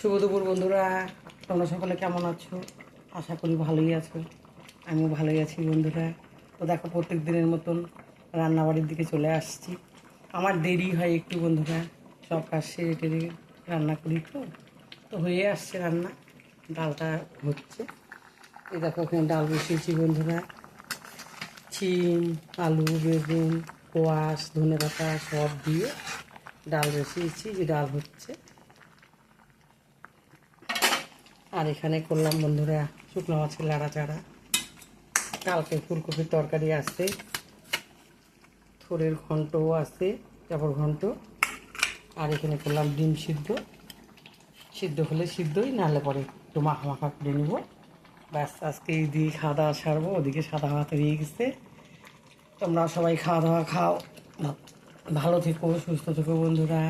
শুভ দুপুর বন্ধুরা, তোমরা সকলে কেমন আছো? আশা করি ভালোই আছো। আমিও ভালোই আছি বন্ধুরা। তো দেখো, প্রত্যেক দিনের মতন রান্নাবাড়ির দিকে চলে আসছি। আমার দেরি হয় একটু বন্ধুরা, সব কাজ সেরে টেরে রান্না করি। তো হয়ে আসছে রান্না, ডালটা হচ্ছে। এই দেখো, এখানে ডাল বসিয়েছি বন্ধুরা। শিম, আলু, বেগুন, কোয়াশ, ধনেপাতা সব দিয়ে ডাল বসিয়েছি, যে ডাল হচ্ছে। আর এখানে করলাম বন্ধুরা শুকনো মাছের লাড়াচাড়া। কালকে ফুলকপির তরকারি আছে, থোড়ের ঘন্টও আছে, চাপড় ঘন্ট। আর এখানে করলাম ডিম সিদ্ধ। সিদ্ধ হলে সিদ্ধই, নাহলে পরে একটু মাখা মাখা করে নেবো। ব্যাস, আজকে এই দিয়ে খাওয়া দাওয়া সারবো। ওদিকে সাদা ভাত হয়ে গেছে। তোমরা সবাই খাওয়া দাওয়া খাও, ভালো থেকো, সুস্থ থেকো বন্ধুরা।